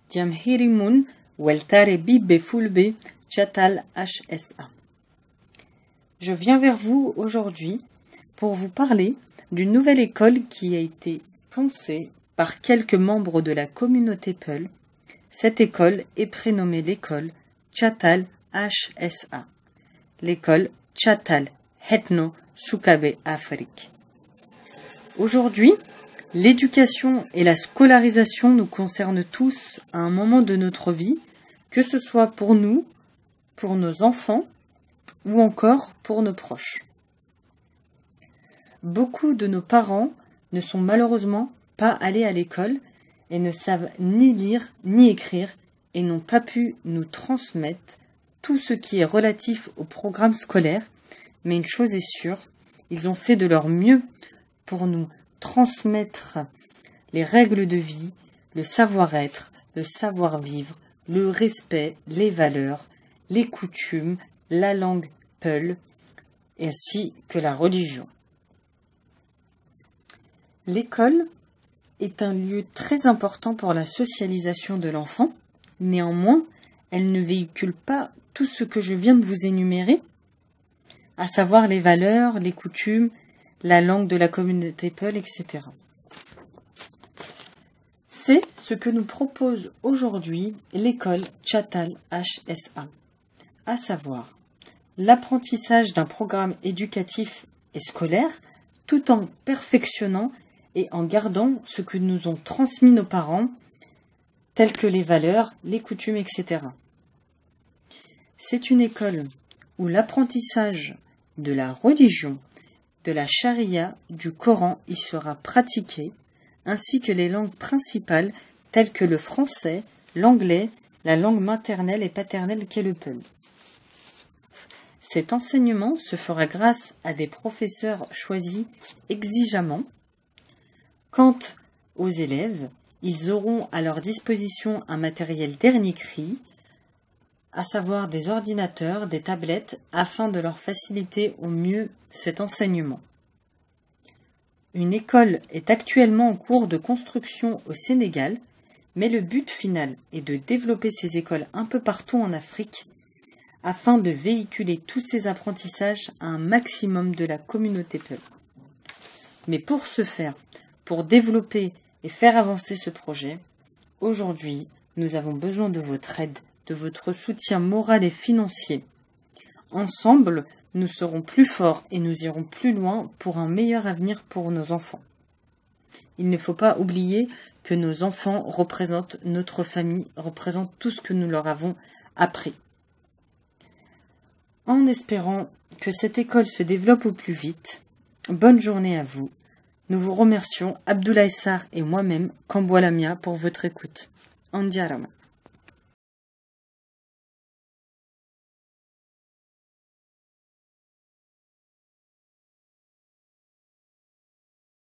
Jamhirimun Weltarebi Befulbe Chatal HSA. Je viens vers vous aujourd'hui pour vous parler d'une nouvelle école qui a été pensée par quelques membres de la communauté Peul. Cette école est prénommée l'école Chatal HSA, l'école Chatal Hetno Sukabe Afrique. Aujourd'hui, l'éducation et la scolarisation nous concernent tous à un moment de notre vie, que ce soit pour nous, pour nos enfants ou encore pour nos proches. Beaucoup de nos parents ne sont malheureusement pas allés à l'école et ne savent ni lire ni écrire et n'ont pas pu nous transmettre tout ce qui est relatif au programme scolaire, mais une chose est sûre, ils ont fait de leur mieux pour nous transmettre les règles de vie, le savoir-être, le savoir-vivre, le respect, les valeurs, les coutumes, la langue Peul, ainsi que la religion. L'école est un lieu très important pour la socialisation de l'enfant. Néanmoins, elle ne véhicule pas tout ce que je viens de vous énumérer, à savoir les valeurs, les coutumes, la langue de la communauté Peul, etc. C'est ce que nous propose aujourd'hui l'école Chatal HSA, à savoir l'apprentissage d'un programme éducatif et scolaire tout en perfectionnant et en gardant ce que nous ont transmis nos parents, tels que les valeurs, les coutumes, etc. C'est une école où l'apprentissage de la religion, de la charia, du Coran y sera pratiqué, ainsi que les langues principales telles que le français, l'anglais, la langue maternelle et paternelle qu'est le Peul. Cet enseignement se fera grâce à des professeurs choisis exigemment. Quant aux élèves, ils auront à leur disposition un matériel dernier cri, à savoir des ordinateurs, des tablettes, afin de leur faciliter au mieux cet enseignement. Une école est actuellement en cours de construction au Sénégal, mais le but final est de développer ces écoles un peu partout en Afrique, afin de véhiculer tous ces apprentissages à un maximum de la communauté Peul. Mais pour ce faire, pour développer et faire avancer ce projet, aujourd'hui, nous avons besoin de votre aide, de votre soutien moral et financier. Ensemble, nous serons plus forts et nous irons plus loin pour un meilleur avenir pour nos enfants. Il ne faut pas oublier que nos enfants représentent notre famille, représentent tout ce que nous leur avons appris. En espérant que cette école se développe au plus vite, bonne journée à vous. Nous vous remercions, Abdoulaye Sarr et moi-même, Kamboua Lamia, pour votre écoute. Andiarama.